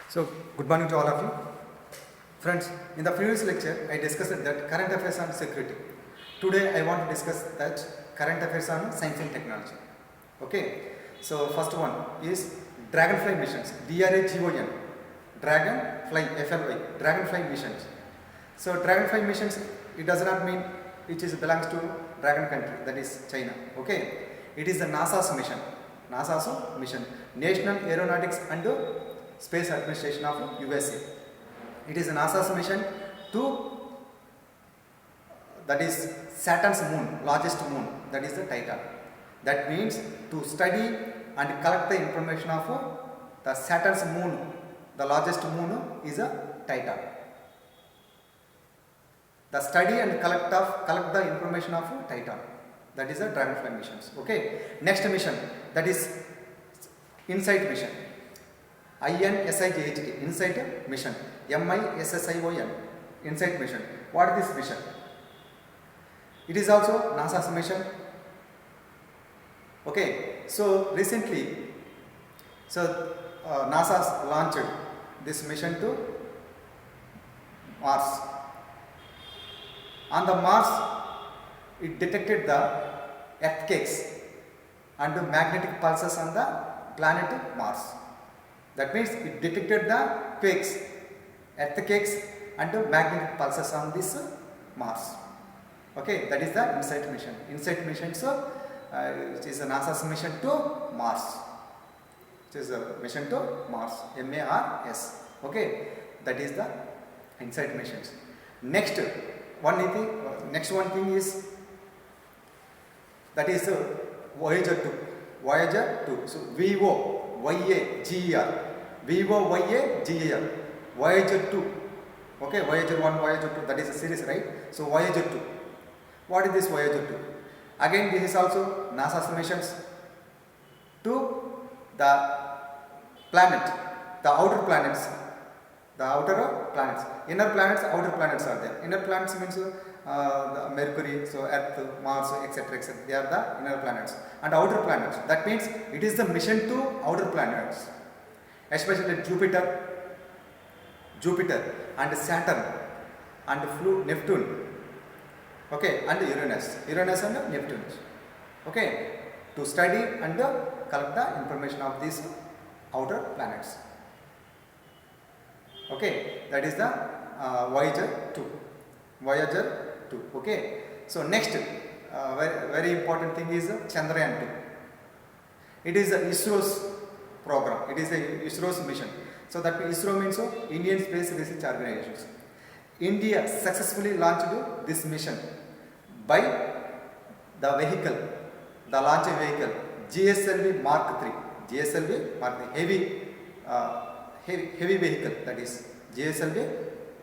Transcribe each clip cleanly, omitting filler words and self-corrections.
So, good morning to all of you. Friends, in the previous lecture, I discussed that current affairs on security. Today, I want to discuss that current affairs on science and technology. Okay. So, first one is Dragonfly missions. DRAGON. Dragonfly, FLY. Dragonfly missions. So, Dragonfly missions, it does not mean it is belongs to Dragon country, that is China. Okay. It is the NASA's mission. NASA's mission. National Aeronautics and Space Administration of USA. It is NASA's mission to, that is Saturn's moon, largest moon, that is the Titan. That means to study and collect the information of the Saturn's moon, the largest moon is a Titan. The study and collect the information of Titan. That is the Dragonfly missions. Okay. Next mission, that is InSight mission. INSIGHT, InSight mission. MISSION, InSight mission. What is this mission? It is also NASA's mission. Okay. So recently, NASA's launched this mission to Mars. On the Mars, it detected the earthquakes and magnetic pulses on the planet Mars. That means it detected the quakes, earthquakes and magnetic pulses on this Mars. Okay, that is the InSight mission. InSight mission, it is a NASA's mission to Mars. It is a mission to Mars, MARS. Okay, that is the InSight missions. Next one thing is that is Voyager 2. Voyager 2. So VOYAGER. VOYAGER. Voyager 2. Okay, Voyager 1, Voyager 2. That is a series, right? So Voyager 2. What is this Voyager 2? Again, this is also NASA's missions to the planet, the outer planets. The outer planets. Inner planets, outer planets are there. Inner planets means the Mercury, so Earth, Mars, etc., etc. They are the inner planets. And outer planets. That means it is the mission to outer planets, especially Jupiter and Saturn and Neptune. Okay, and Uranus and Neptune. Okay, to study and collect the information of these outer planets. Okay, that is the Voyager 2. Voyager 2. Okay. So next, very important thing is Chandrayaan 2. It is ISRO's program. It is ISRO's mission. So that ISRO means Indian Space Research Organizations. India successfully launched this mission by the vehicle, the launch vehicle GSLV Mark III. GSLV Mark III, heavy vehicle, that is GSLV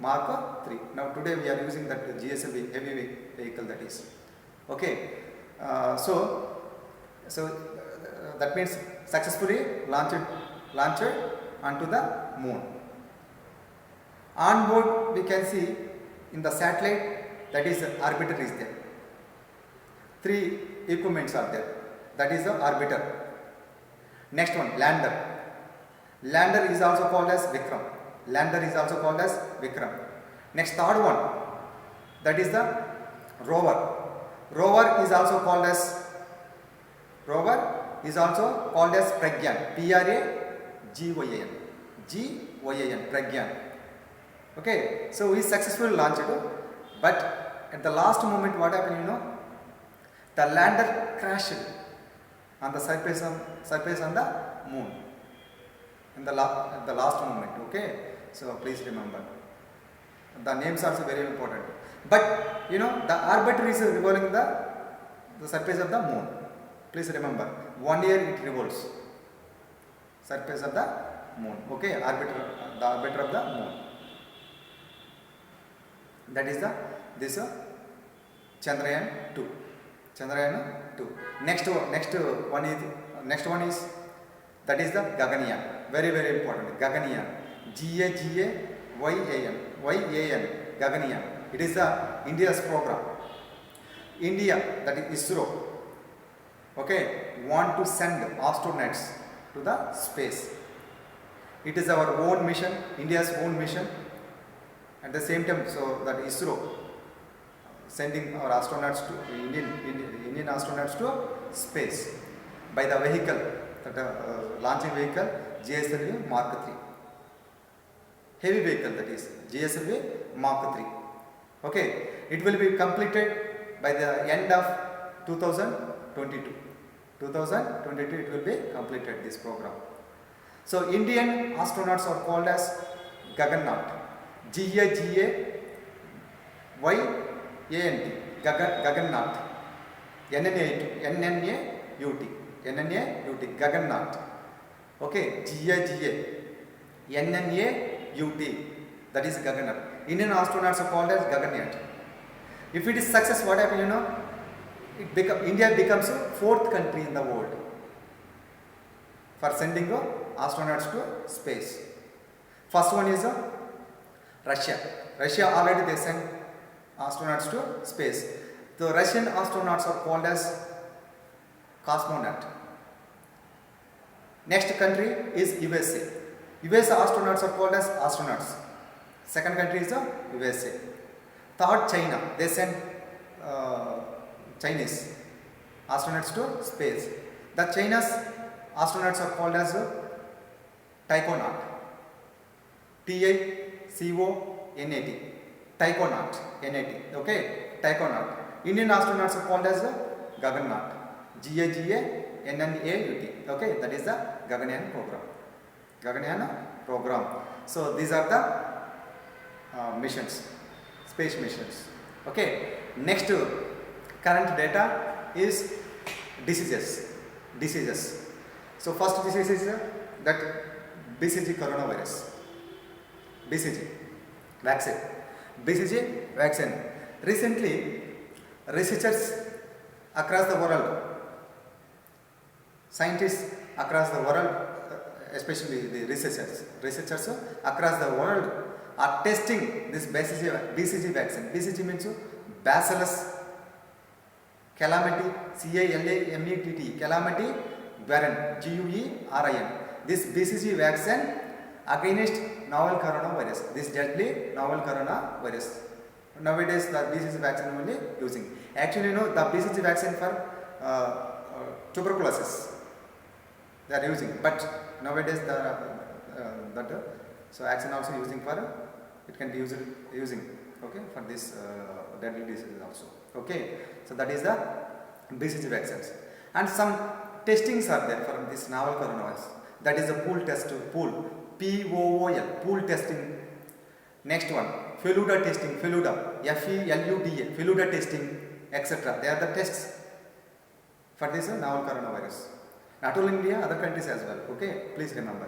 Mark III. Now today we are using that GSLV heavy vehicle, that is. Okay. That means successfully launched onto the moon. On board we can see in the satellite, that is orbiter is there. 3 equipments are there. That is the orbiter. Next one, lander. Lander is also called as Vikram. Next, third one, that is the rover. Rover is also called as Pragyan. Pragyan. Pragyan. Okay, so he successfully launched it, but at the last moment, what happened? The lander crashed on the surface on the moon. At the last moment. Okay, so please remember, the names are also very important. But the orbiter is revolving the surface of the moon. Please remember, 1 year it revolves surface of the moon. Okay, the orbiter of the moon. That is this Chandrayaan 2. Chandrayaan 2. Next one is that is the Gaganyaan. Very, very important. Gaganyaan. GAGAYAN. Gaganyaan. It is India's program. India, that is ISRO. Okay, want to send astronauts to the space. It is our own mission, India's own mission. At the same time, so that ISRO sending our astronauts to Indian astronauts to space by the vehicle, that launching vehicle GSLV Mark 3. Heavy vehicle, that is GSLV Mark 3. Okay, it will be completed by the end of 2022. 2022 it will be completed, this program. So Indian astronauts are called as Gaganaut. Gaganyant, Gaganaut. NNAUT, Gaganaut. Okay, NNAUT, that is Gaganaut. Indian astronauts are called as Gaganyant. If it is success, what happens, you know? India becomes the 4th country in the world for sending astronauts to space. First one is Russia. Russia already they sent astronauts to space. The Russian astronauts are called as cosmonaut. Next country is USA. USA astronauts are called as astronauts. Second country is the USA. Third, China. They sent Chinese astronauts to space. The China's astronauts are called as taikonaut. TICONAT. Taikonaut. NAT. Okay, taikonaut. Indian astronauts are called as Gaganaut. GAGANNAUT. Okay, that is the Gaganyaan program. Gaganyaan program. So these are the missions, space missions. Okay, next current data is diseases. So first disease is that BCG coronavirus. BCG vaccine. Recently, researchers across the world, scientists across the world, especially the researchers across the world are testing this BCG vaccine. BCG means Bacillus calamity, CALAMETT, calamity guerin, GUERIN. This BCG vaccine against novel coronavirus, this deadly novel coronavirus. Nowadays the BCG vaccine only using. Actually, you know, the BCG vaccine for tuberculosis they are using, but nowadays so vaccine also using for it can be using okay for this deadly disease also. Okay, so that is the BCG vaccines, and some testings are there for this novel coronavirus. That is the pool pool testing. Next one, Feluda testing, Feluda, Feluda testing, etc. They are the tests for this novel coronavirus. Not only India, other countries as well. Okay, please remember.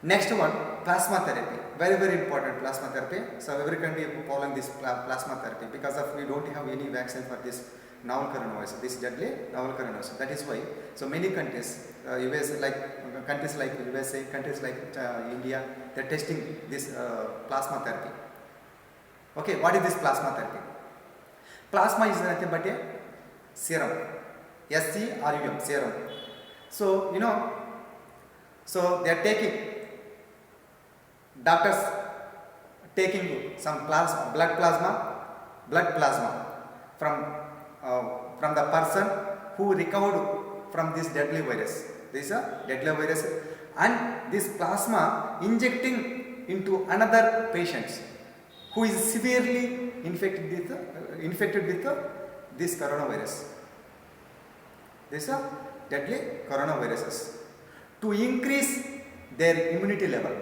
Next one, plasma therapy. Very, very important, plasma therapy. So every country is following this plasma therapy because of we don't have any vaccine for this novel coronavirus, this deadly novel coronavirus. That is why so many countries, countries like USA, countries like India, they are testing this plasma therapy. Okay, what is this plasma therapy? Plasma is nothing but a serum. SCRUM, serum. So you know, so they are taking, doctors taking some blood plasma from the person who recovered from this deadly virus. This is a deadly virus, and this plasma injecting into another patient who is severely infected with this coronavirus. This is a deadly coronaviruses, to increase their immunity level.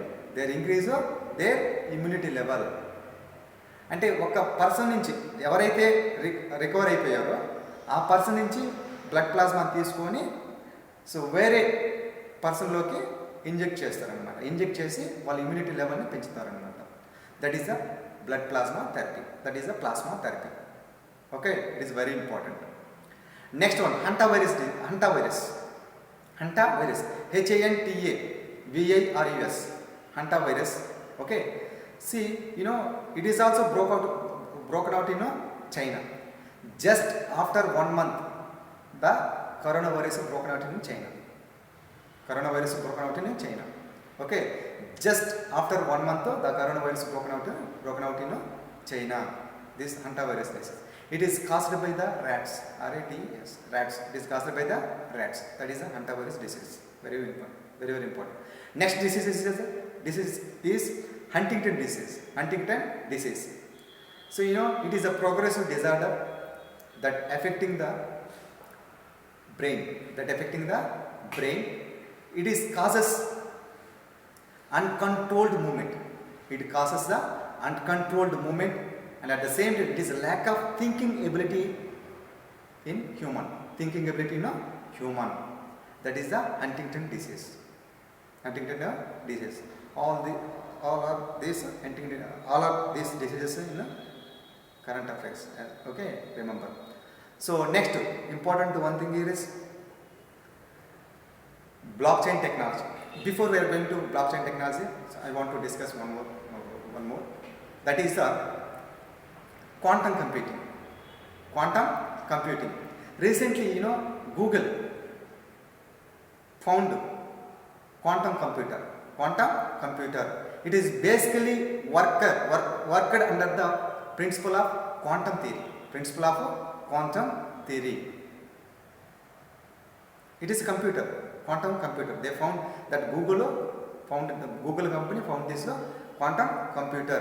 అంటే ఒక person నుంచి ఎవరైతే recover అయిపోయారో ఆ person నుంచి blood plasma తీసుకొని so వేరే పర్సన్లోకి inject చేస్తారనమాట. Inject చేసి వాళ్ళ ఇమ్యూనిటీ లెవెల్ని పెంచుతారనమాట. That is the blood plasma therapy. Okay, it is very important. Next one, hanta virus. HANTAVIRUS, Hanta virus. Okay, see, you know, it is also broken out in China. Just after 1 month, the coronavirus broken out in China. Okay, just after 1 month the coronavirus broken out in China. This hantavirus disease, it is caused by the rats, RATS, rats. It is caused by the rats. That is the hantavirus disease. Very important, very important. Next disease is Huntington disease. So it is a progressive disorder that affecting the brain. It is causes uncontrolled movement. And at the same time it is a lack of thinking ability in human. That is the Huntington disease. All of these diseases in current affairs. Okay, remember. So next important one thing here is blockchain technology. Before we are going to blockchain technology, so I want to discuss one more. That is the quantum computing. Recently, Google found quantum computer. It is basically worked under the principle of quantum theory. It is a quantum computer. They found that Google company found this quantum computer.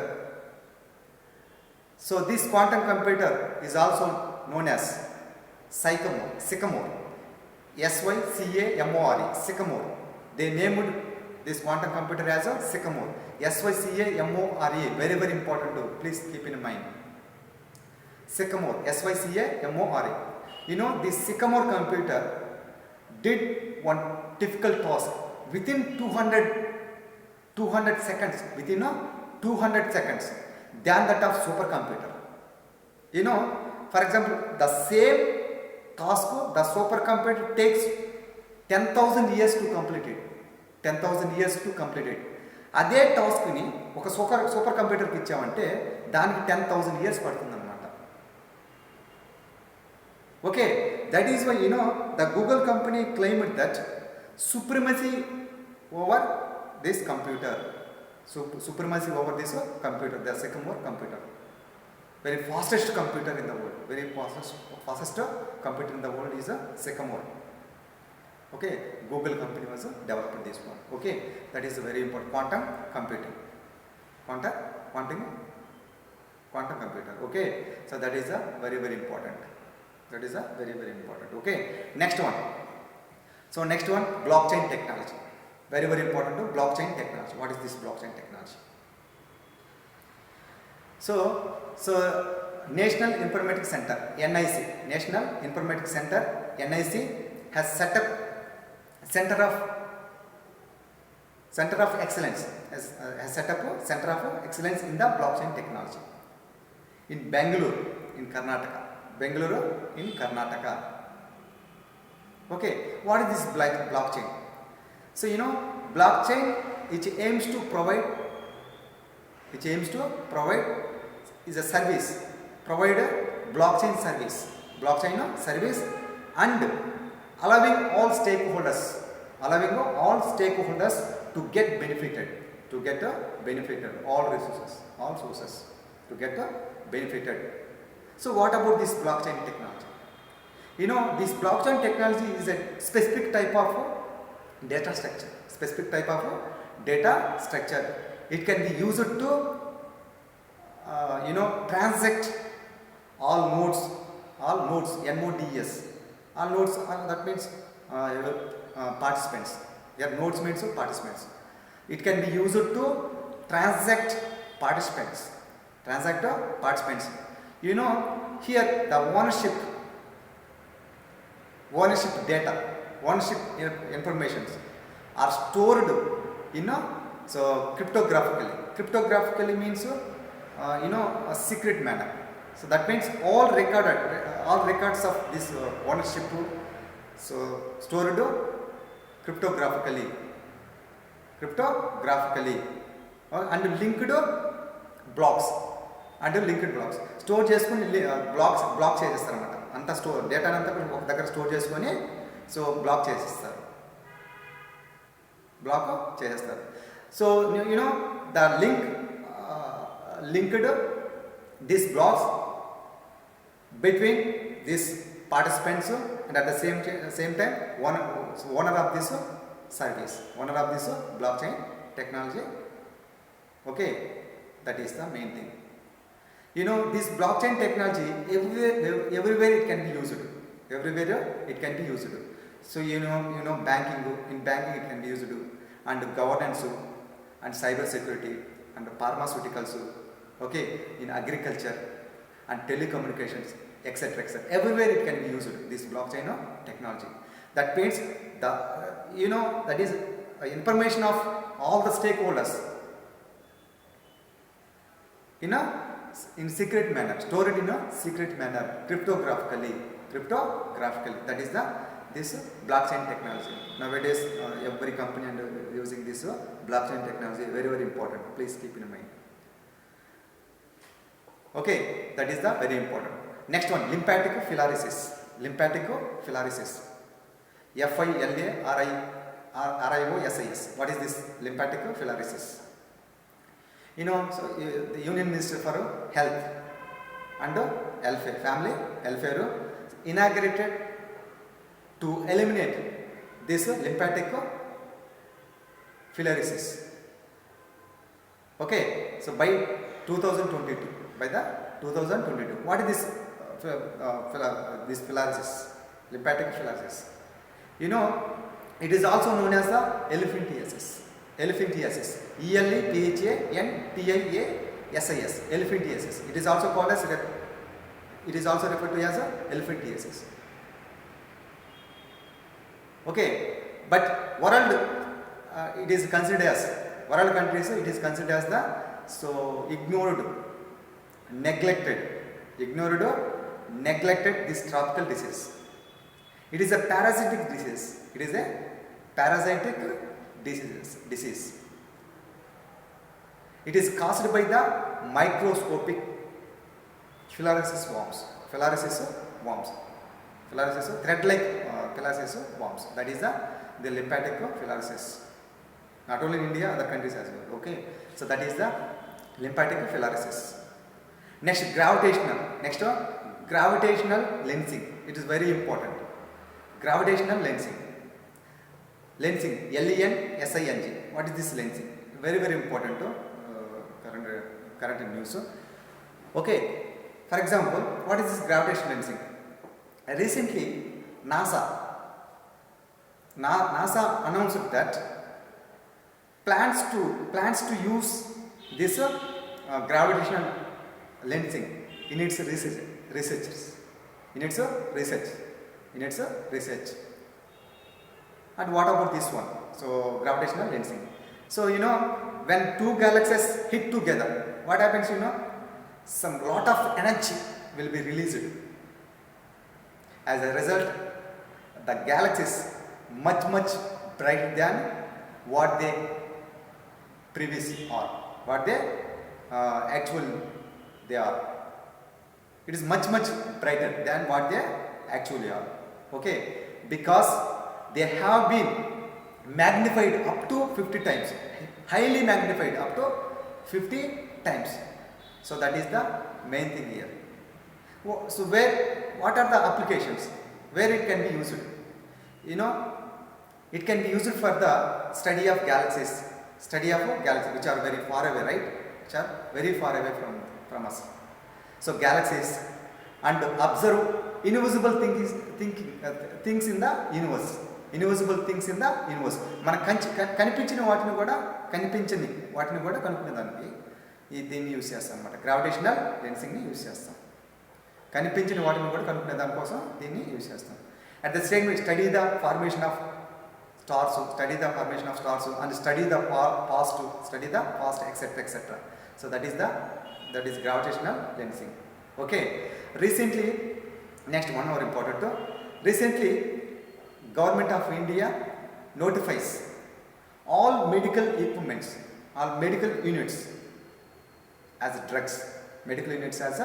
So this quantum computer is also known as Sycamore. Sycamore. They named this quantum computer as a Sycamore. Sycamore. Very, very important to please keep in mind. Sycamore. Sycamore. This Sycamore computer did one difficult task within 200 seconds. Within 200 seconds than that of supercomputer. For example, the same task the supercomputer takes 10,000 years to complete it. అదే టాస్క్ని ఒక super కంప్యూటర్కి ఇచ్చామంటే దానికి 10,000 years పడుతుందన్నమాట. Okay, that is why the Google company claimed that supremacy over this computer. The Sycamore computer. Very fastest computer in the world. Fastest computer in the world is a Sycamore. Okay, Google company was developed this one. Okay, that is very important. Quantum computer. Okay, so that is a very, very important. Okay, next one. So next one, blockchain technology. Very, very important to blockchain technology. What is this blockchain technology? So National Informatics Center, NIC, has set up Center of Excellence. Has set up a Center of Excellence in the blockchain technology in Bangalore, in Karnataka. Okay, what is this blockchain? So blockchain it aims to provide is a service, provide a blockchain service and allowing all stakeholders to get benefited, all sources to get benefited. So what about this blockchain technology? This blockchain technology is a specific type of data structure. It can be used to transact all nodes, NODs. All nodes, that means participants. Your nodes means participants. It can be used to transact participants. Here the ownership data, ownership informations are stored in cryptographically. Cryptographically means a secret manner. So that means all records of this ownership stored cryptographically and linked blocks. Store చేసుకుని black చేసేస్తారన్నమాట. అంతా data అంతా ఒక దగ్గర store చేసుకొని black చేసేస్తారు. So the linked these blocks between these participants, and at the same time owner of this service, owner of this blockchain technology. Okay, that is the main thing. This blockchain technology everywhere it can be used. Everywhere it can be used. So banking, in banking it can be used, and governance, and cyber security, and pharmaceuticals, okay, in agriculture and telecommunications, etc., etc. Everywhere it can be used, this blockchain technology. That means that is information of all the stakeholders in secret manner, stored in a secret manner, cryptographically. That is this blockchain technology. Nowadays every company and using this blockchain technology, very, very important. Please keep in mind. Okay, that is the very important. Next one, lymphatic filariasis. FILARIOSIS. What is this lymphatic filariasis? So the Union Minister for Health and Welfare, Family Welfare, inaugurated to eliminate this lymphatic filariasis. Okay, so by 2022, what is this this filariasis, lymphatic filariasis? It is also known as the elephantiasis. ELEPHANTIasis. Elephantiasis. It is also called as, it is also referred to as elephantiasis. Okay, but world it is considered as, world countries it is considered as the ignored, neglected this tropical disease. It is a parasitic disease. Disease. It is caused by the microscopic filariasis worms. Thread-like filariasis worms. That is the lymphatic filariasis. Not only in India, other countries as well. Okay, so that is the lymphatic filariasis. Next, gravitational lensing. It is very important. Gravitational lensing. LENSING. What is this lensing? Very, very important to current news. Okay, for example, what is this gravitational lensing? Recently, NASA announced that plans to use this gravitational lensing in its research. And what about this one? So gravitational lensing. So when two galaxies hit together, what happens? Some lot of energy will be released. As a result, the galaxies much brighter than what they previously are, what they they are. It is much brighter than what they actually are. Okay, because they have been magnified up to 50 times, highly magnified up to 50 times. So that is the main thing here. So what are the applications where it can be used? It can be used for the study of galaxies, which are very far away, right? Which are very far away from us. So galaxies, and observe invisible things in the universe. మన కనిపించిన వాటిని కూడా కనిపించని వాటిని కూడా కనుక్కునేదానికి దీన్ని use చేస్తాం అన్నమాట. గ్రావిటేషనల్ లెన్సింగ్ని యూజ్ చేస్తాం. కనిపించిన వాటిని కూడా కనుక్కునే దానికోసం దీన్ని యూజ్ చేస్తాం. At the same time study the formation of stars and study the past etcetera. So that is gravitational lensing. Okay, recently, next one more important. Recently, Government of India notifies all medical equipments, all medical units as drugs. Medical units as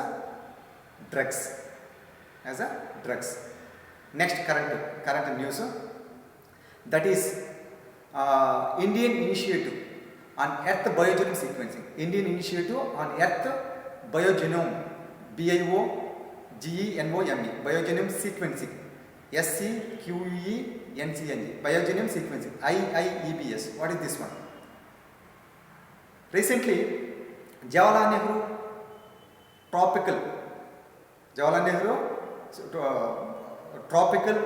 drugs. Next current news. That is Indian initiative on Earth Biogenome Sequencing. Indian Initiative on Earth Biogenome, BIOGENOME, Biogenome Sequencing, SEQUENCNG, Biogenome Sequencing, IIEBS. What is this one? Recently, Jawaharlal Nehru Tropical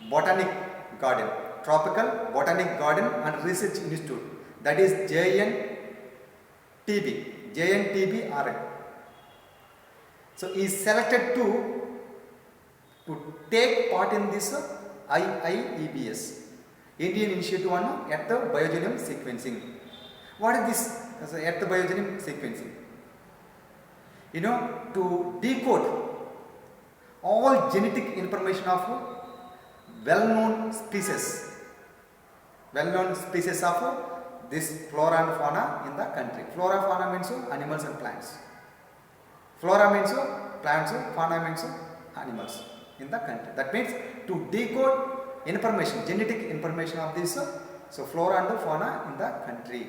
Botanic Garden, Tropical Botanic Garden and Research Institute, that is JNTBRI. So he is selected to take part in this IIEBS, Indian Initiative on Earth Biogenome Sequencing. What is this Earth Biogenome Sequencing? You know, to decode all genetic information of well-known species of this flora and fauna in the country. Flora, fauna means animals and plants. Flora means plants, fauna means animals in the country. That means to decode information, genetic information of this, so flora and fauna in the country.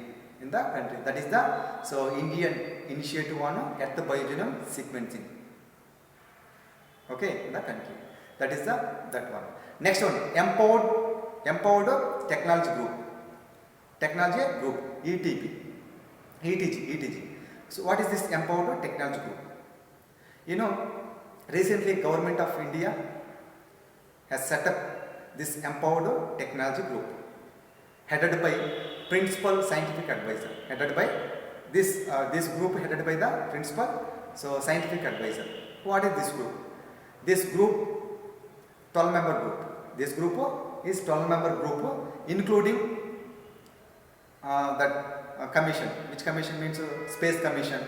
That is the Indian Initiative on Earth Biogenome Sequencing. Okay, in the country. That is that one. Next one, Empowered Technology Group. ETG. So what is this Empowered Technology Group? You know, recently Government of India has set up this Empowered Technology Group, headed by Principal Scientific Advisor. This group headed by the Principal Scientific Advisor. What is this group? This group, 12-member group. This group is 12-member group, including that commission. Which commission means Space Commission,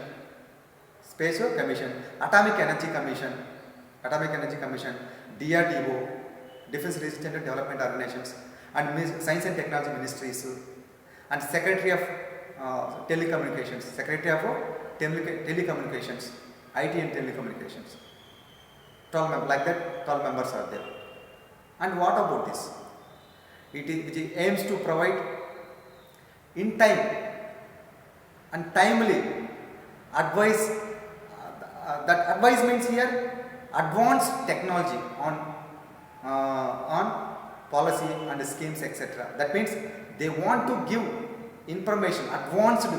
Atomic Energy Commission, DRDO, Defense Research and Development Organizations, and Science and Technology Ministries, and Secretary of Telecommunications, IT and Telecommunications. 12 members, like that 12 members are there. And what about this? It aims to provide in time and timely advice. That advice means here advanced technology on policy and schemes, etc. That means they want to give information, advanced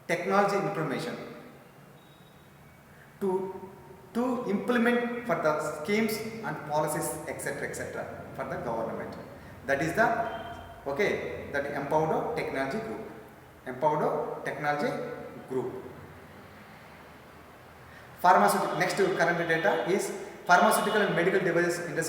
technology information to implement for the schemes and policies, etc. for the government. That is the Empowered Technology Group. Pharmaceutical, next current data is pharmaceutical and medical devices industry